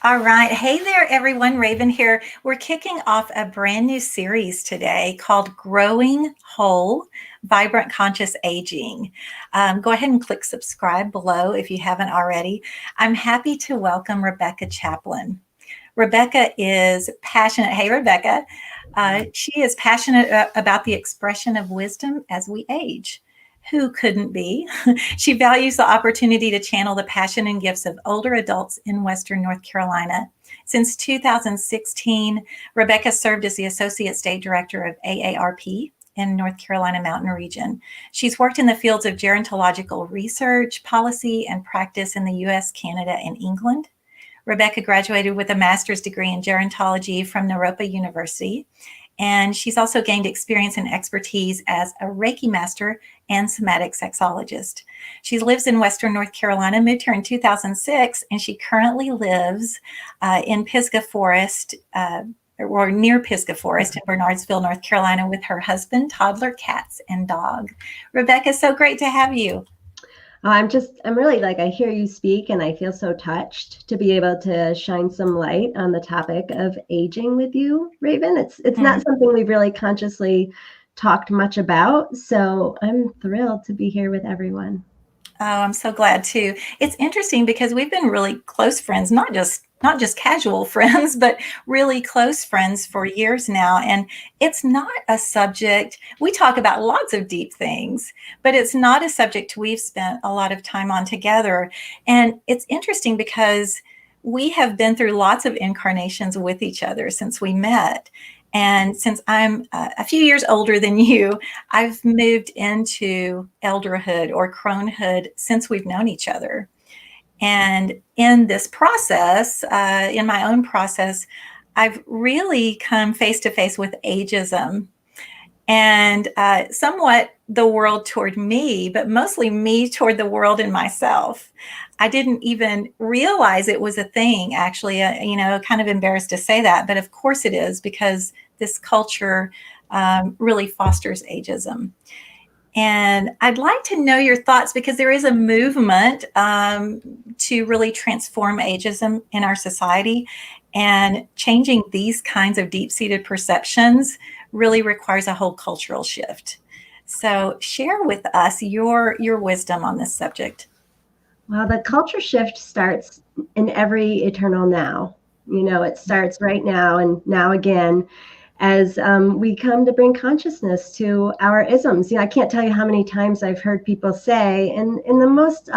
All right. Hey there, everyone. Raven here. We're kicking off a brand new series today called Growing Whole Vibrant Conscious Aging. Go ahead and click subscribe below if you haven't already. I'm happy to welcome Rebecca Chaplin. Rebecca is passionate. Hey, Rebecca. She is passionate about the expression of wisdom as we age. Who couldn't be? She values the opportunity to channel the passion and gifts of older adults in Western North Carolina. Since 2016, Rebecca served as the Associate State Director of AARP in North Carolina Mountain Region. She's worked in the fields of gerontological research, policy, and practice in the US, Canada, and England. Rebecca graduated with a master's degree in gerontology from Naropa University, and she's also gained experience and expertise as a Reiki master and somatic sexologist. She lives in Western North Carolina, moved here in 2006, and she currently lives in Pisgah Forest, or near Pisgah Forest in Bernardsville, North Carolina, with her husband, toddler, cats, and dog. Rebecca, so great to have you. I'm really like, I hear you speak and I feel so touched to be able to shine some light on the topic of aging with you, Raven. It's not something we've really consciously talked much about. So I'm thrilled to be here with everyone. Oh, I'm so glad too. It's interesting because we've been really close friends, not just casual friends, but really close friends for years now. And it's not a subject, we talk about lots of deep things, but it's not a subject we've spent a lot of time on together. And it's interesting because we have been through lots of incarnations with each other since we met. And since I'm a few years older than you, I've moved into elderhood or cronehood since we've known each other. And in this process, in my own process, I've really come face to face with ageism and somewhat the world toward me, but mostly me toward the world and myself. I didn't even realize it was a thing, actually, kind of embarrassed to say that, but of course it is, because this culture really fosters ageism. And I'd like to know your thoughts, because there is a movement to really transform ageism in our society, and changing these kinds of deep-seated perceptions really requires a whole cultural shift. So share with us your wisdom on this subject. Well, the culture shift starts in every eternal now. It starts right now and now again, as we come to bring consciousness to our isms. I can't tell you how many times I've heard people say, in the most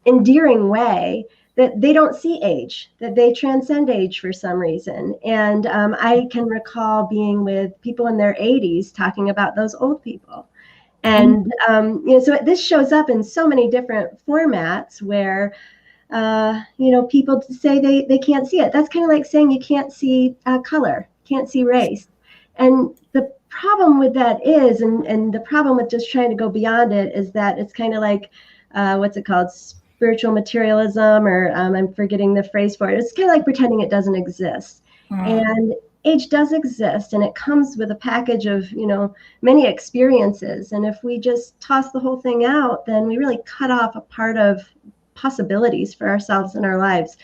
endearing way, that they don't see age, that they transcend age for some reason. And I can recall being with people in their 80s talking about those old people. And so this shows up in so many different formats where people say they can't see it. That's kind of like saying you can't see color, can't see race. And the problem with that is, and the problem with just trying to go beyond it, is that it's kind of like, what's it called? Spiritual materialism, or I'm forgetting the phrase for it. It's kind of like pretending it doesn't exist. And age does exist, and it comes with a package of, many experiences. And if we just toss the whole thing out, then we really cut off a part of possibilities for ourselves and our lives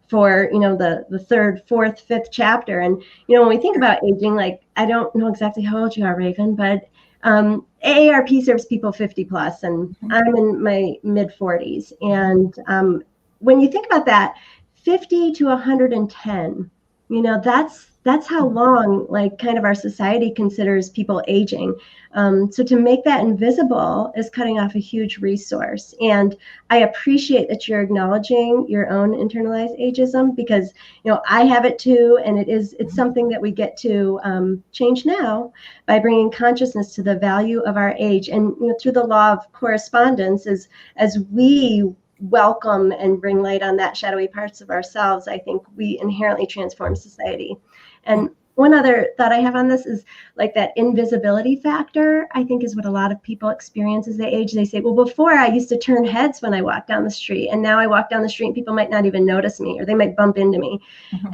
for, the third, fourth, fifth chapter. And, when we think about aging, like, I don't know exactly how old you are, Raven, but AARP serves people 50 plus, and I'm in my mid 40s. And when you think about that, 50 to 110, that's how long, like, kind of our society considers people aging. So to make that invisible is cutting off a huge resource. And I appreciate that you're acknowledging your own internalized ageism, because, I have it too. And it's something that we get to change now by bringing consciousness to the value of our age. And, through the law of correspondence, as we welcome and bring light on that shadowy parts of ourselves, I think we inherently transform society. And one other thought I have on this is, like, that invisibility factor, I think, is what a lot of people experience as they age. They say, well, before I used to turn heads when I walked down the street, and now I walk down the street and people might not even notice me, or they might bump into me.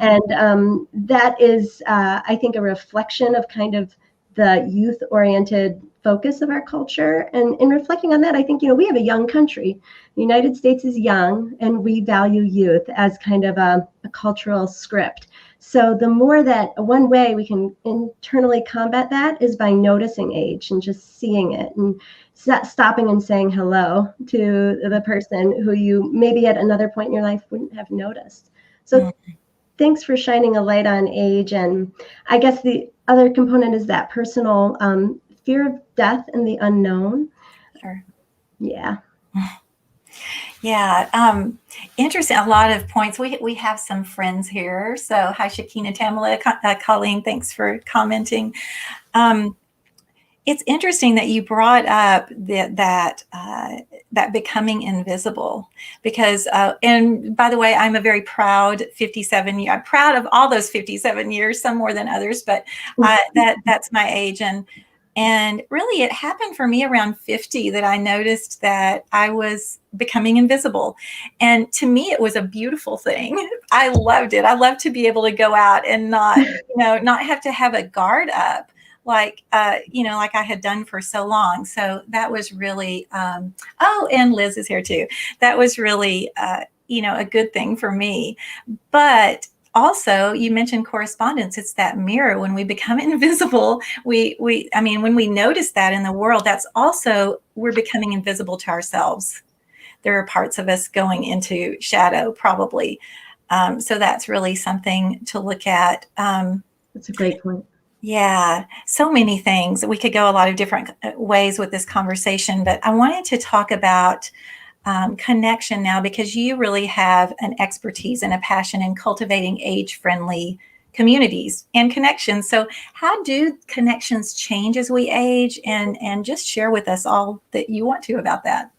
And that is, I think, a reflection of kind of the youth-oriented focus of our culture. And in reflecting on that, I think, we have a young country. The United States is young, and we value youth as kind of a cultural script. So the more that one way we can internally combat that is by noticing age and just seeing it and stopping and saying hello to the person who you maybe at another point in your life wouldn't have noticed. So thanks for shining a light on age. And I guess the other component is that personal fear of death and the unknown. Sure. Yeah. Yeah. Interesting. A lot of points. We have some friends here. So hi, Shakina, Tamala, Colleen, thanks for commenting. It's interesting that you brought up that becoming invisible, because and by the way, I'm a very proud 57. I'm proud of all those 57 years, some more than others, but that's my age. And really, it happened for me around 50 that I noticed that I was becoming invisible. And to me, it was a beautiful thing. I loved it. I loved to be able to go out and not have to have a guard up like like I had done for so long. So that was really and Liz is here too. That was really a good thing for me. But also, you mentioned correspondence. It's that mirror. When we become invisible, when we notice that in the world, that's also, we're becoming invisible to ourselves. There are parts of us going into shadow, probably. So that's really something to look at. That's a great point. Yeah, so many things. We could go a lot of different ways with this conversation, but I wanted to talk about connection now, because you really have an expertise and a passion in cultivating age-friendly communities and connections. So how do connections change as we age? And just share with us all that you want to about that.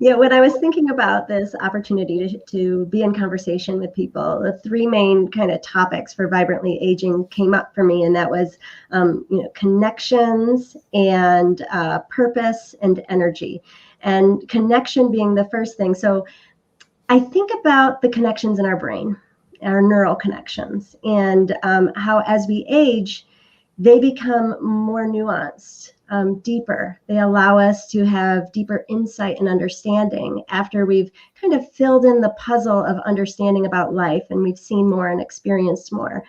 Yeah, when I was thinking about this opportunity to be in conversation with people, the three main kind of topics for vibrantly aging came up for me, and that was, connections and purpose and energy, and connection being the first thing. So I think about the connections in our brain, our neural connections, and how as we age, they become more nuanced, deeper. They allow us to have deeper insight and understanding after we've kind of filled in the puzzle of understanding about life and we've seen more and experienced more.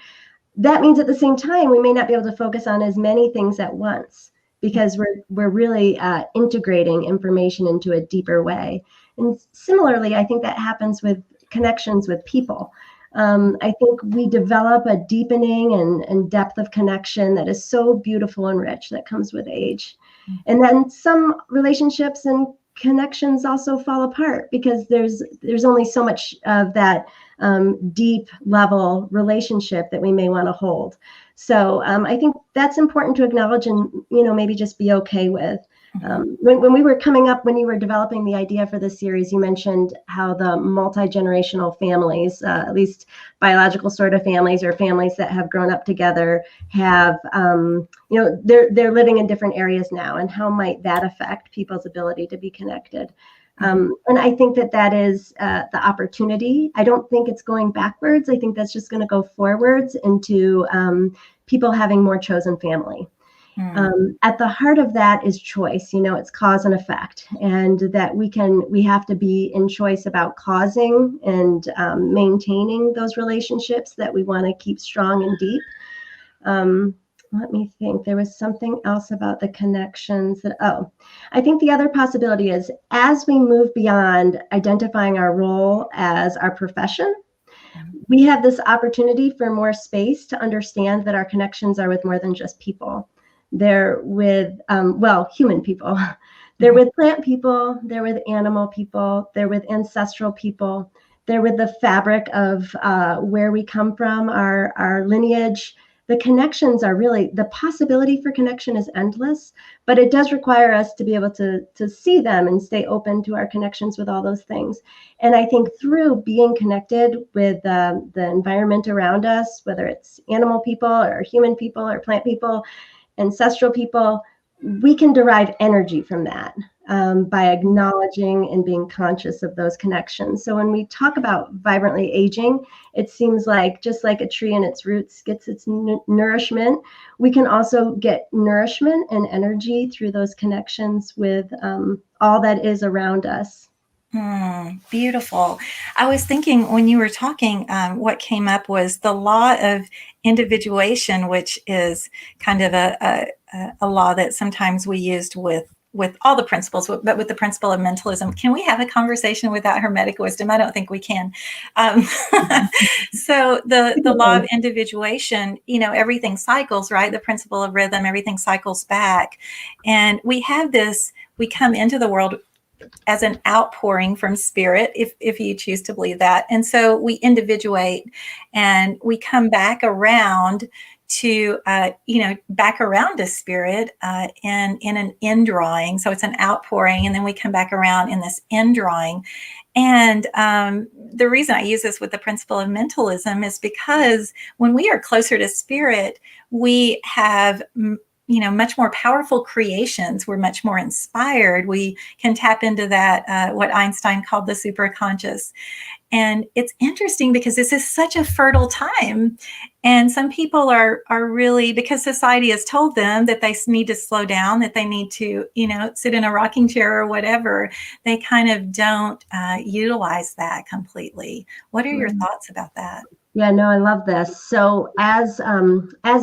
That means at the same time, we may not be able to focus on as many things at once because we're really integrating information into a deeper way. And similarly, I think that happens with connections with people. I think we develop a deepening and depth of connection that is so beautiful and rich that comes with age. And then some relationships and connections also fall apart because there's only so much of that deep level relationship that we may want to hold. So I think that's important to acknowledge and, maybe just be okay with. When we were coming up, when you were developing the idea for this series, you mentioned how the multi-generational families, at least biological sort of families or families that have grown up together, have, they're living in different areas now, and how might that affect people's ability to be connected? And I think that is the opportunity. I don't think it's going backwards. I think that's just going to go forwards into people having more chosen family. At the heart of that is choice. It's cause and effect, and that we have to be in choice about causing and maintaining those relationships that we want to keep strong and deep. Let me think. There was something else about the connections I think the other possibility is, as we move beyond identifying our role as our profession, we have this opportunity for more space to understand that our connections are with more than just people. They're with, human people. They're with plant people. They're with animal people. They're with ancestral people. They're with the fabric of where we come from, our lineage. The connections are really, the possibility for connection is endless, but it does require us to be able to see them and stay open to our connections with all those things. And I think through being connected with the environment around us, whether it's animal people or human people or plant people, ancestral people, we can derive energy from that. by acknowledging and being conscious of those connections. So when we talk about vibrantly aging, it seems like just like a tree in its roots gets its nourishment, we can also get nourishment and energy through those connections with all that is around us. Beautiful. I was thinking when you were talking, what came up was the law of individuation, which is kind of a law that sometimes we used with all the principles, but with the principle of mentalism. Can we have a conversation without hermetic wisdom? I don't think we can. Um, so the law of individuation, everything cycles, right? The principle of rhythm, everything cycles back. And we have this, we come into the world as an outpouring from spirit, if you choose to believe that. And so we individuate and we come back around to, back around to spirit in an indrawing. So it's an outpouring, and then we come back around in this indrawing. And the reason I use this with the principle of mentalism is because when we are closer to spirit, we have much more powerful creations. We're much more inspired. We can tap into that, what Einstein called the superconscious. And it's interesting because this is such a fertile time. And some people are really, because society has told them that they need to slow down, that they need to, sit in a rocking chair or whatever, they kind of don't utilize that completely. What are your thoughts about that? Yeah, no, I love this. So as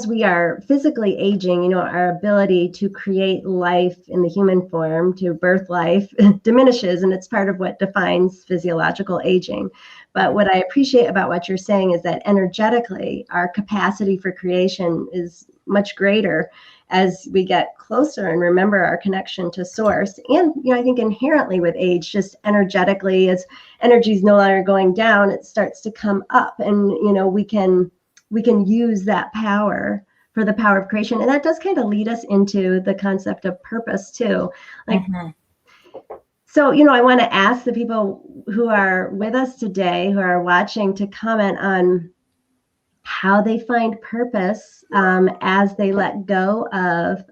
we are physically aging, our ability to create life in the human form, to birth life, diminishes, and it's part of what defines physiological aging. But what I appreciate about what you're saying is that energetically, our capacity for creation is much greater as we get closer and remember our connection to source. And I think inherently with age, just energetically, as energy is no longer going down, it starts to come up, and we can use that power for the power of creation. And that does kind of lead us into the concept of purpose too. Like, so I want to ask the people who are with us today, who are watching, to comment on how they find purpose as they let go of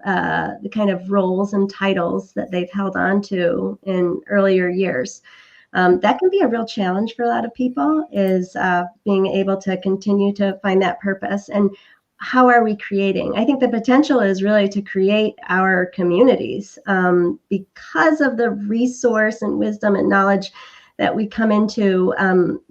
the kind of roles and titles that they've held on to in earlier years. That can be a real challenge for a lot of people, is being able to continue to find that purpose. And how are we creating? I think the potential is really to create our communities because of the resource and wisdom and knowledge that we come into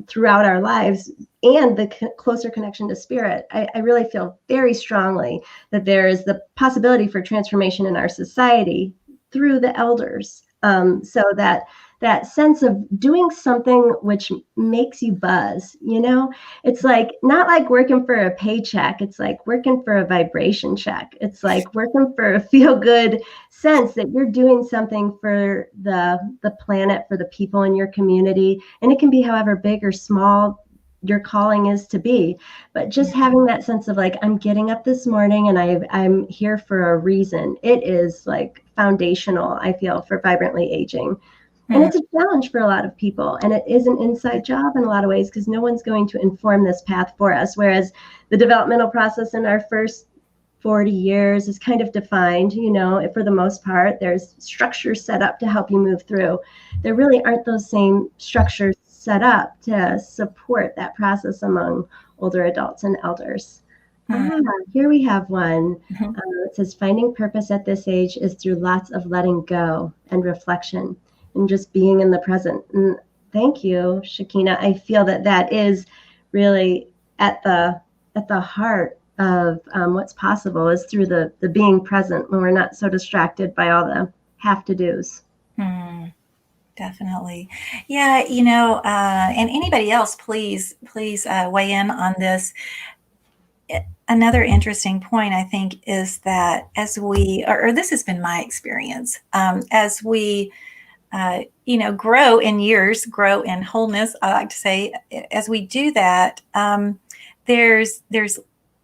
throughout our lives, and the closer connection to spirit. I really feel very strongly that there is the possibility for transformation in our society through the elders. So that sense of doing something which makes you buzz, it's like not like working for a paycheck. It's like working for a vibration check. It's like working for a feel good sense that you're doing something for the planet, for the people in your community. And it can be however big or small your calling is to be, but just having that sense of like, I'm getting up this morning and I'm here for a reason. It is like foundational, I feel, for vibrantly aging. And it's a challenge for a lot of people. And it is an inside job in a lot of ways, because no one's going to inform this path for us. Whereas the developmental process in our first 40 years is kind of defined, for the most part. There's structures set up to help you move through. There really aren't those same structures set up to support that process among older adults and elders. Here we have one. It says, finding purpose at this age is through lots of letting go and reflection, and just being in the present. And thank you, Shakina. I feel that is really at the heart of what's possible, is through the being present, when we're not so distracted by all the have-to-dos. Definitely. Yeah, and anybody else, please weigh in on this. Another interesting point, I think, is that as we, or this has been my experience, as we grow in years, grow in wholeness, I like to say, as we do that, there's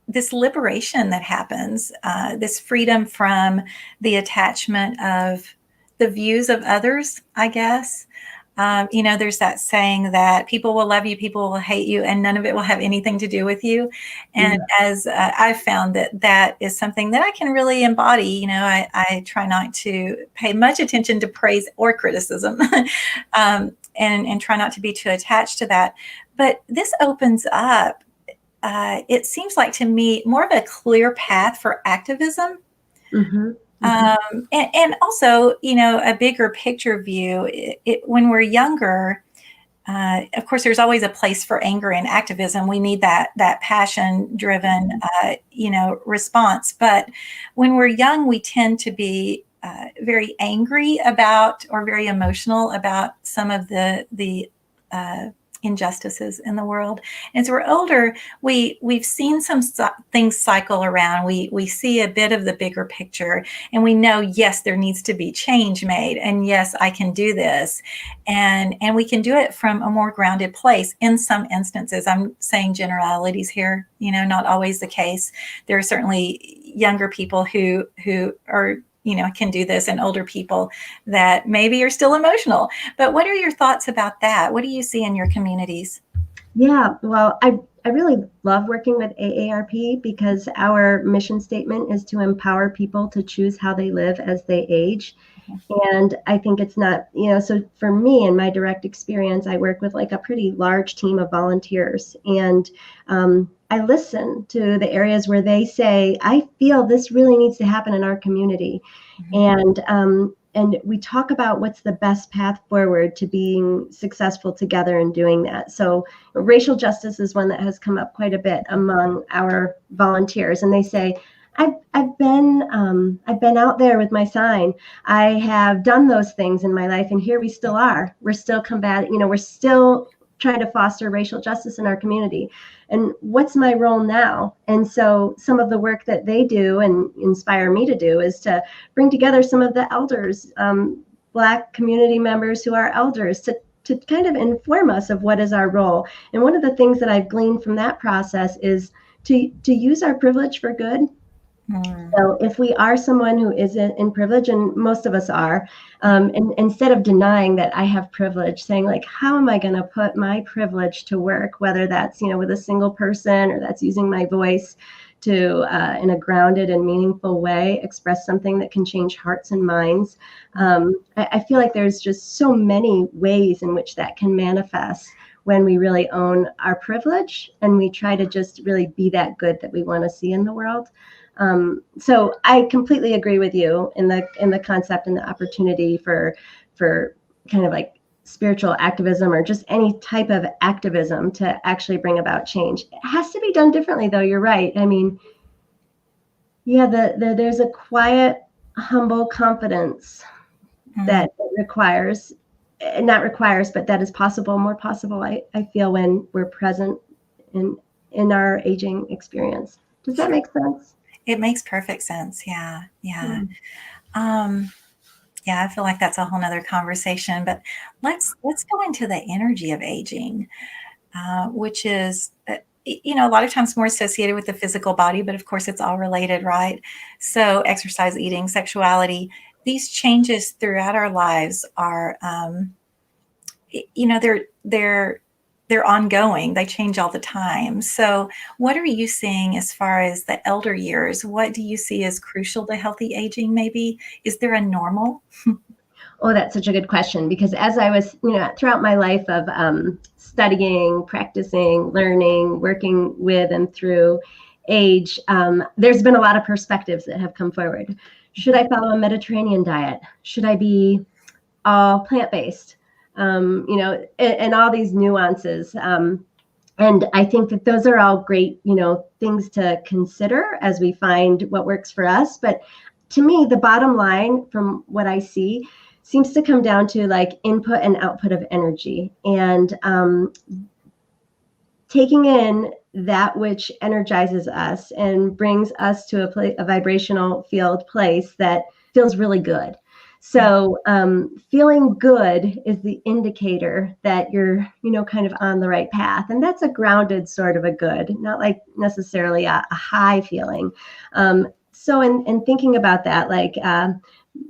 this liberation that happens, this freedom from the attachment of the views of others, I guess. There's that saying that people will love you, people will hate you, and none of it will have anything to do with you. And Yeah. as I've found that is something that I can really embody. I try not to pay much attention to praise or criticism, and try not to be too attached to that. But this opens up, it seems like to me, more of a clear path for activism. Mm-hmm. Mm-hmm. And also, a bigger picture view. When we're younger, of course, there's always a place for anger and activism. We need that passion-driven, response. But when we're young, we tend to be very angry about, or very emotional about, some of the injustices in the world. As we're older, we've seen some things cycle around. We see a bit of the bigger picture, and we know, yes, there needs to be change made, and yes, I can do this, and we can do it from a more grounded place. In some instances, I'm saying generalities here, not always the case. There are certainly younger people who are, can do this, and older people that maybe are still emotional. But what are your thoughts about that? What do you see in your communities? Yeah, well, I really love working with AARP because our mission statement is to empower people to choose how they live as they age. And I think it's not, so for me, in my direct experience, I work with like a pretty large team of volunteers. And I listen to the areas where they say, I feel this really needs to happen in our community. And we talk about what's the best path forward to being successful together in doing that. So racial justice is one that has come up quite a bit among our volunteers. And they say, I've been out there with my sign. I have done those things in my life, and here we still are. We're still combating. We're still trying to foster racial justice in our community. And what's my role now? And so some of the work that they do and inspire me to do is to bring together some of the elders, Black community members who are elders, to kind of inform us of what is our role. And one of the things that I've gleaned from that process is to use our privilege for good. So if we are someone who isn't in privilege, and most of us are, and instead of denying that I have privilege, saying like, how am I going to put my privilege to work, whether that's, with a single person, or that's using my voice to, in a grounded and meaningful way, express something that can change hearts and minds. I feel like there's just so many ways in which that can manifest when we really own our privilege and we try to just really be that good that we want to see in the world. So I completely agree with you in the concept and the opportunity for kind of like spiritual activism, or just any type of activism to actually bring about change. It has to be done differently, though. You're right. I mean, yeah, there's a quiet, humble confidence that that is possible, more possible, I feel, when we're present in our aging experience. Does that make sense? It makes perfect sense. Yeah. Yeah, I feel like that's a whole nother conversation, but let's go into the energy of aging, which is, a lot of times more associated with the physical body, but of course it's all related, right? So exercise, eating, sexuality, these changes throughout our lives are, they're ongoing. They change all the time. So what are you seeing as far as the elder years? What do you see as crucial to healthy aging? Maybe, is there a normal? Oh, that's such a good question, because as I was, throughout my life of studying, practicing, learning, working with and through age, there's been a lot of perspectives that have come forward. Should I follow a Mediterranean diet? Should I be all plant-based? And all these nuances. And I think that those are all great, things to consider as we find what works for us. But to me, the bottom line from what I see seems to come down to like input and output of energy, and taking in that which energizes us and brings us to a vibrational field place that feels really good. So feeling good is the indicator that you're, kind of on the right path. And that's a grounded sort of a good, not like necessarily a high feeling. So in thinking about that, like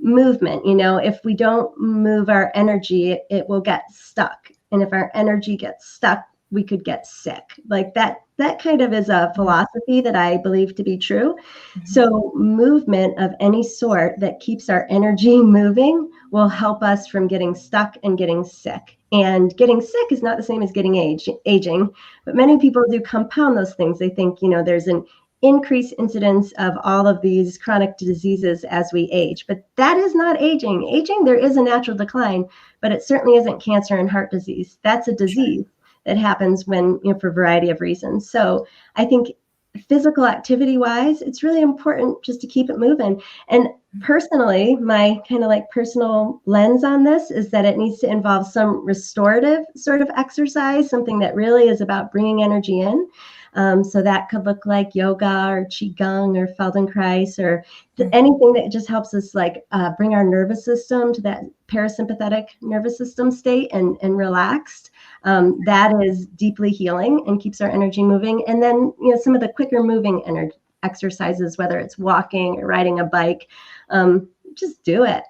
movement. If we don't move our energy, it will get stuck. And if our energy gets stuck, we could get sick. Like that kind of is a philosophy that I believe to be true. So movement of any sort that keeps our energy moving will help us from getting stuck and getting sick. And getting sick is not the same as getting aging, but many people do compound those things. They think, there's an increased incidence of all of these chronic diseases as we age. But that is not aging. Aging, there is a natural decline, but it certainly isn't cancer and heart disease. That's a disease that happens when, for a variety of reasons. So I think physical activity wise, it's really important just to keep it moving. And personally, my kind of like personal lens on this is that it needs to involve some restorative sort of exercise, something that really is about bringing energy in. So that could look like yoga or qigong or Feldenkrais or anything that just helps us bring our nervous system to that parasympathetic nervous system state and relaxed. That is deeply healing and keeps our energy moving. And then, some of the quicker moving exercises, whether it's walking or riding a bike, just do it.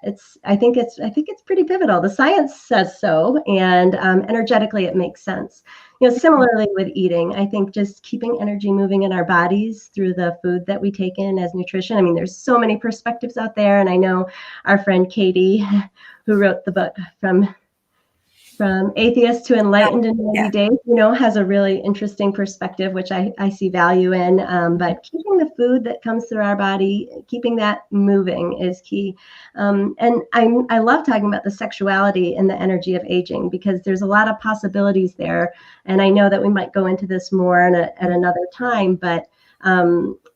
I think it's pretty pivotal. The science says so, and energetically it makes sense. Similarly with eating, I think just keeping energy moving in our bodies through the food that we take in as nutrition. I mean, there's so many perspectives out there, and I know our friend Katie, who wrote the book From Atheist to Enlightened in 90 Days, has a really interesting perspective, which I see value in. But keeping the food that comes through our body, keeping that moving is key. And I love talking about the sexuality and the energy of aging, because there's a lot of possibilities there. And I know that we might go into this more at another time, but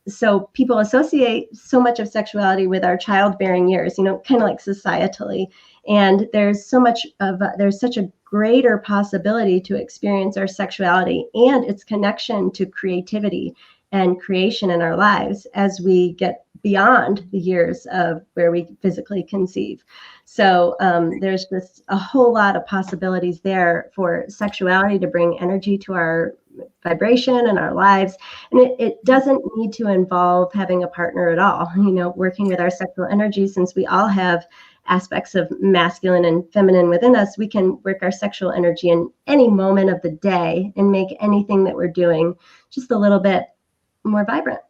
so people associate so much of sexuality with our childbearing years, kind of like societally. And there's such a greater possibility to experience our sexuality and its connection to creativity and creation in our lives as we get beyond the years of where we physically conceive. So there's just a whole lot of possibilities there for sexuality to bring energy to our vibration and our lives. And it doesn't need to involve having a partner at all, working with our sexual energy. Since we all have aspects of masculine and feminine within us, we can work our sexual energy in any moment of the day and make anything that we're doing just a little bit more vibrant.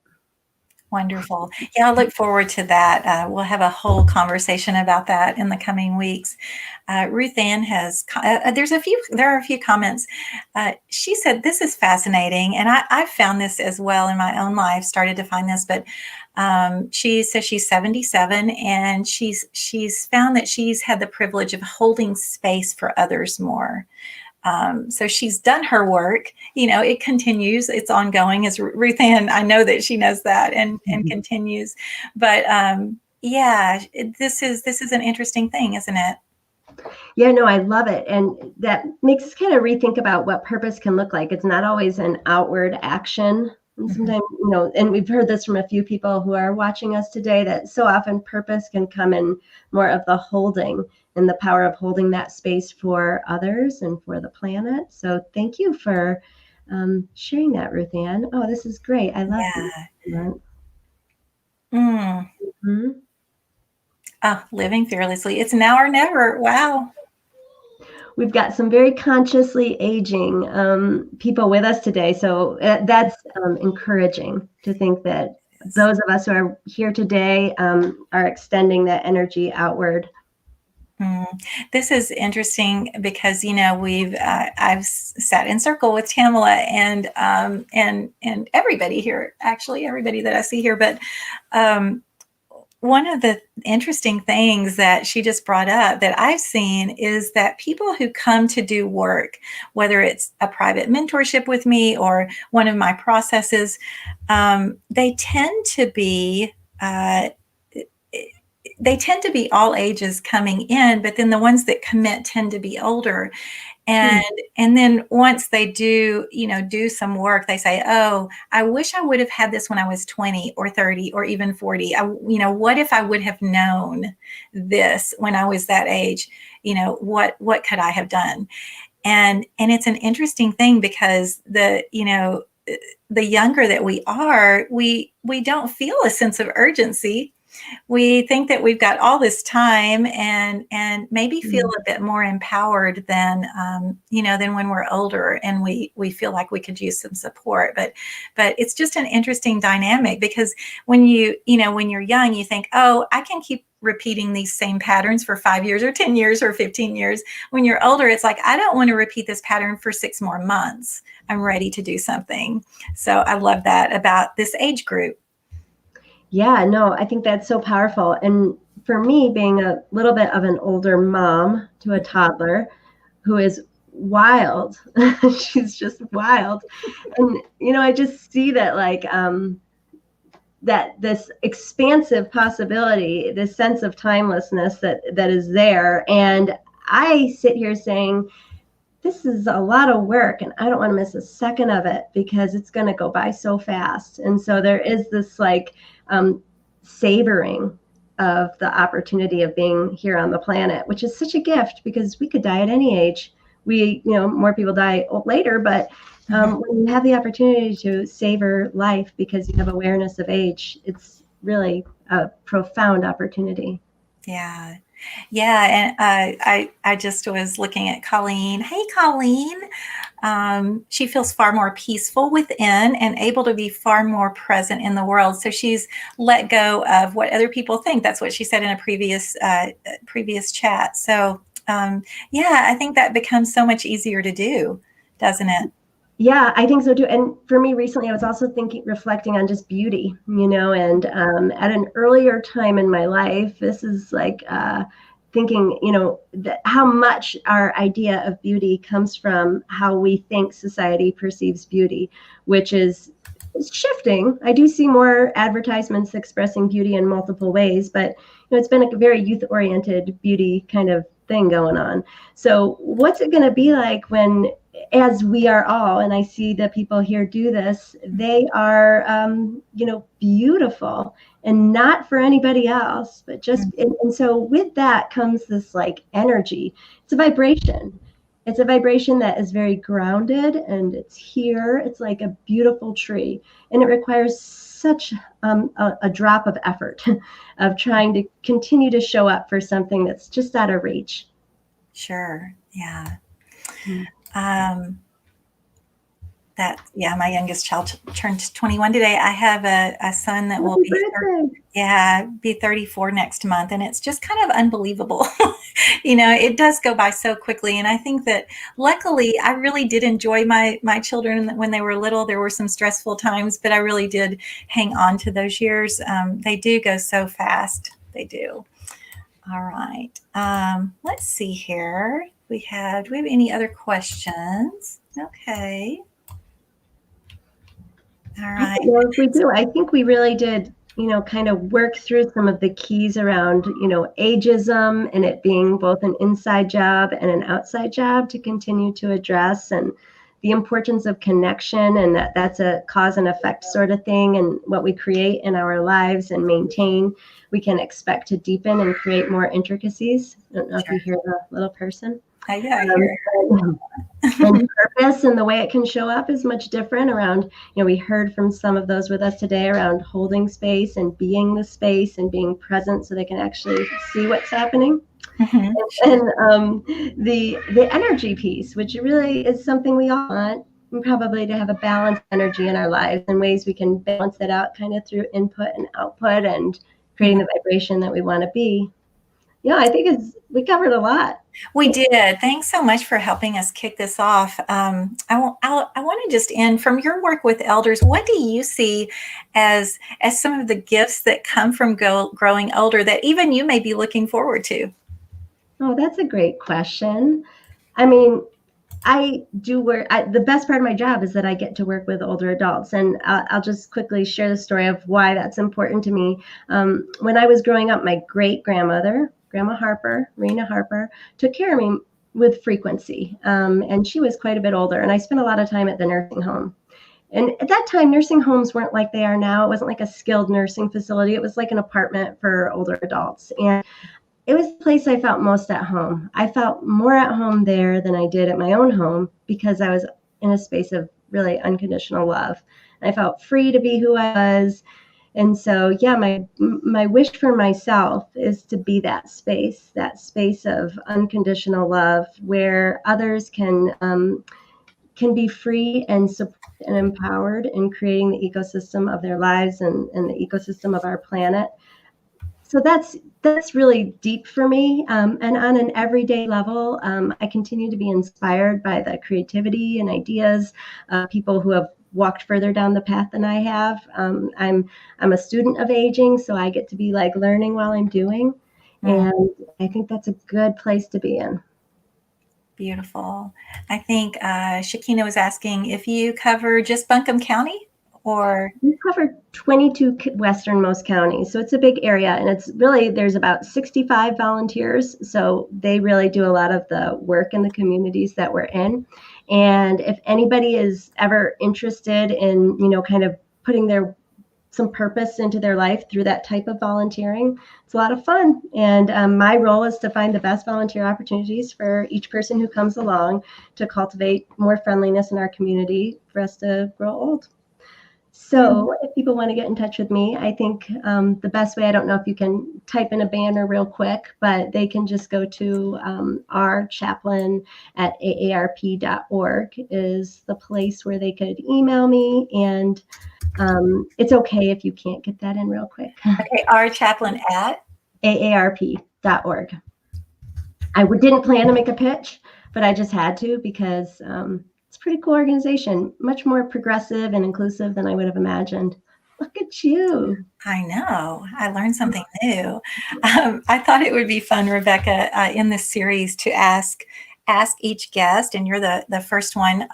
Wonderful. Yeah, I look forward to that. We'll have a whole conversation about that in the coming weeks. Ruth Ann has, there are a few comments. She said, this is fascinating. And I've found this as well in my own life, started to find this, but she says she's 77 and she's found that she's had the privilege of holding space for others more. So she's done her work, it continues, it's ongoing, as Ruth Ann, I know that she knows that and continues, but this is an interesting thing, isn't it? Yeah, no, I love it. And that makes us kind of rethink about what purpose can look like. It's not always an outward action. And sometimes, and we've heard this from a few people who are watching us today, that so often purpose can come in more of the holding and the power of holding that space for others and for the planet. So thank you for sharing that, Ruth Ann. Oh, this is great. I love that. Mm-hmm. Living fearlessly. It's now or never. Wow. We've got some very consciously aging people with us today. So that's encouraging to think that those of us who are here today are extending that energy outward. This is interesting because I've sat in circle with Tamala and everybody here, actually everybody that I see here, but one of the interesting things that she just brought up that I've seen is that people who come to do work, whether it's a private mentorship with me or one of my processes, they tend to be all ages coming in, but then the ones that commit tend to be older. And then once they do some work, they say, oh, I wish I would have had this when I was 20 or 30 or even 40. What if I would have known this when I was that age? What could I have done? And it's an interesting thing because the younger that we are, we don't feel a sense of urgency. We think that we've got all this time and maybe feel Mm. a bit more empowered than than when we're older, and we feel like we could use some support. But it's just an interesting dynamic, because when when you're young, you think, oh, I can keep repeating these same patterns for 5 years or 10 years or 15 years. When you're older, it's like, I don't want to repeat this pattern for 6 more months. I'm ready to do something. So I love that about this age group. Yeah, no, I think that's so powerful. And for me, being a little bit of an older mom to a toddler who is wild, she's just wild. And, I just see that, like, that this expansive possibility, this sense of timelessness that is there. And I sit here saying, this is a lot of work and I don't want to miss a second of it because it's going to go by so fast. And so there is this like savoring of the opportunity of being here on the planet, which is such a gift because we could die at any age. More people die later, but when you have the opportunity to savor life because you have awareness of age, it's really a profound opportunity. Yeah. Yeah. And I just was looking at Colleen. Hey, Colleen. She feels far more peaceful within and able to be far more present in the world. So she's let go of what other people think. That's what she said in a previous chat. So yeah, I think that becomes so much easier to do, doesn't it? Yeah, I think so too. And for me recently, I was also reflecting on just beauty, and at an earlier time in my life, this is like thinking, that how much our idea of beauty comes from how we think society perceives beauty, which is shifting. I do see more advertisements expressing beauty in multiple ways, but it's been a very youth-oriented beauty kind of thing going on. So what's it going to be like when, as we are all, and I see the people here do this, they are, beautiful and not for anybody else, but just, and so with that comes this like energy. It's a vibration. It's a vibration that is very grounded and it's here. It's like a beautiful tree, and it requires such a drop of effort of trying to continue to show up for something that's just out of reach. Sure. Yeah. Mm-hmm. My youngest child turned 21 today. I have a son that will be 34 next month, and it's just kind of unbelievable. It does go by so quickly, and I think that luckily I really did enjoy my children when they were little. There were some stressful times, but I really did hang on to those years. They do go so fast. They do. All right. Let's see here. Do we have any other questions? Okay. All right. Well, if we do, I think we really did, kind of work through some of the keys around, ageism and it being both an inside job and an outside job to continue to address, and the importance of connection, and that's a cause and effect sort of thing, and what we create in our lives and maintain, we can expect to deepen and create more intricacies. I don't know if you hear the little person. Yeah, I hear and purpose and the way it can show up is much different around, we heard from some of those with us today around holding space and being the space and being present so they can actually see what's happening. Mm-hmm. And the energy piece, which really is something we all want, and probably to have a balanced energy in our lives, and ways we can balance it out kind of through input and output and creating the vibration that we want to be. Yeah, I think we covered a lot. We did. Thanks so much for helping us kick this off. I want to just end from your work with elders. What do you see as some of the gifts that come from growing older that even you may be looking forward to? Oh, that's a great question. I mean, I do work. The best part of my job is that I get to work with older adults, and I'll just quickly share the story of why that's important to me. When I was growing up, my great-grandmother, Grandma Harper, Rena Harper, took care of me with frequency, and she was quite a bit older, and I spent a lot of time at the nursing home. And at that time, nursing homes weren't like they are now. It wasn't like a skilled nursing facility. It was like an apartment for older adults, and it was the place I felt most at home. I felt more at home there than I did at my own home because I was in a space of really unconditional love. I felt free to be who I was. And so, yeah, my wish for myself is to be that space of unconditional love where others can be free and supported and empowered in creating the ecosystem of their lives and the ecosystem of our planet. So that's really deep for me. And on an everyday level, I continue to be inspired by the creativity and ideas of people who have walked further down the path than I have. I'm a student of aging, so I get to be like learning while I'm doing. And I think that's a good place to be in. Beautiful. I think Shakina was asking if you cover just Buncombe County or. We cover 22 westernmost counties, so it's a big area, and it's really, there's about 65 volunteers, so they really do a lot of the work in the communities that we're in. And if anybody is ever interested in, kind of putting some purpose into their life through that type of volunteering, it's a lot of fun. And my role is to find the best volunteer opportunities for each person who comes along to cultivate more friendliness in our community for us to grow old. So if people want to get in touch with me, I think the best way, I don't know if you can type in a banner real quick, but they can just go to our Chaplin at aarp.org is the place where they could email me. And it's okay if you can't get that in real quick. Okay, our Chaplin at aarp.org. I didn't plan to make a pitch, but I just had to because it's a pretty cool organization, much more progressive and inclusive than I would have imagined. Look at you. I know. I learned something new. I thought it would be fun, Rebecca, in this series to ask each guest, and you're the first one,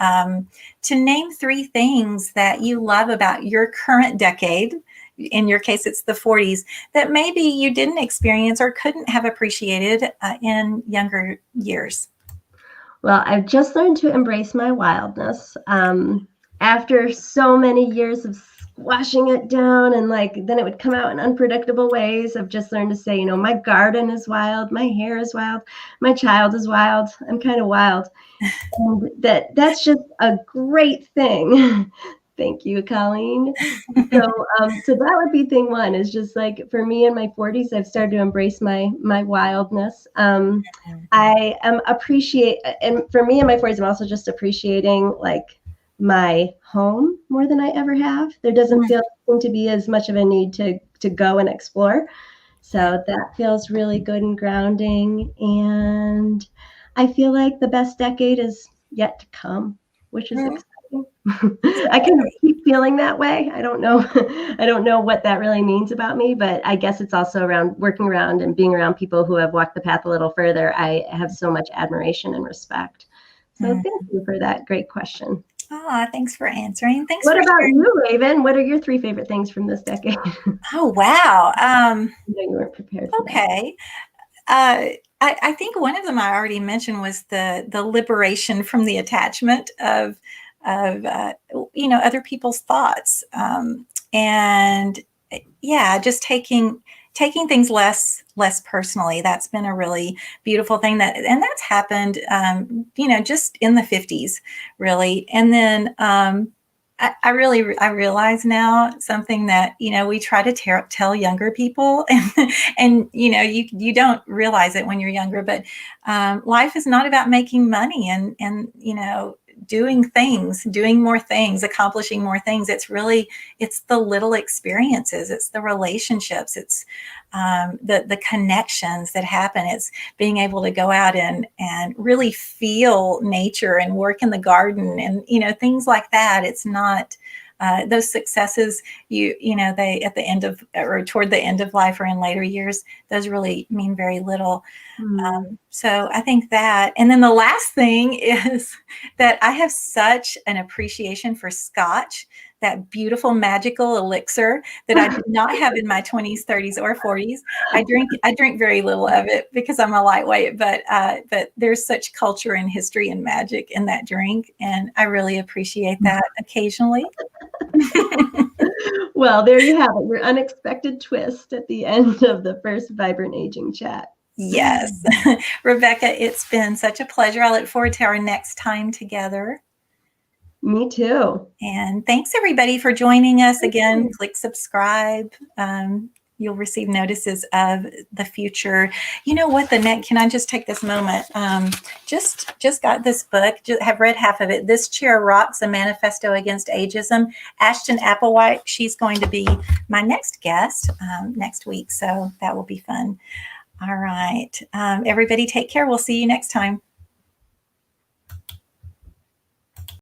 to name 3 things that you love about your current decade. In your case, it's the 40s, that maybe you didn't experience or couldn't have appreciated in younger years. Well, I've just learned to embrace my wildness. After so many years of squashing it down and then it would come out in unpredictable ways, I've just learned to say, my garden is wild, my hair is wild, my child is wild, I'm kind of wild. And that's just a great thing. Thank you, Colleen. So that would be thing 1, is just for me in my 40s, I've started to embrace my wildness. I am and for me in my 40s, I'm also just appreciating my home more than I ever have. There doesn't seem to be as much of a need to go and explore. So that feels really good and grounding. And I feel like the best decade is yet to come, which is exciting. I kind of keep feeling that way. I don't know. I don't know what that really means about me, but I guess it's also around working around and being around people who have walked the path a little further. I have so much admiration and respect. So thank you for that great question. Oh, thanks for answering. Thanks. What about you, Raven? What are your 3 favorite things from this decade? Oh, wow. I know you weren't prepared for okay. I think one of them I already mentioned was the liberation from the attachment of other people's thoughts, and just taking things less personally. That's been a really beautiful thing, and that's happened just in the 50s, really. And then I realize now something that we try to tell younger people, and you don't realize it when you're younger, but life is not about making money and doing more things, accomplishing more things. It's the little experiences, it's the relationships, it's the connections that happen. It's being able to go out and really feel nature and work in the garden and things like that. It's not those successes they at the end of or toward the end of life or in later years, those really mean very little. So I think that, and then the last thing is that I have such an appreciation for Scotch, that beautiful magical elixir that I did not have in my 20s, 30s, or 40s. I drink very little of it because I'm a lightweight, but there's such culture and history and magic in that drink, and I really appreciate that occasionally. Well, there you have it, your unexpected twist at the end of the first Vibrant Aging Chat. Yes. Rebecca, it's been such a pleasure. I look forward to our next time together. Me too. And thanks everybody for joining us again. Okay. Click subscribe. You'll receive notices of the future. You know what? Can I just take this moment? Just got this book. Have read half of it. This Chair Rocks: A Manifesto Against Ageism. Ashton Applewhite. She's going to be my next guest next week, so that will be fun. All right, everybody, take care. We'll see you next time.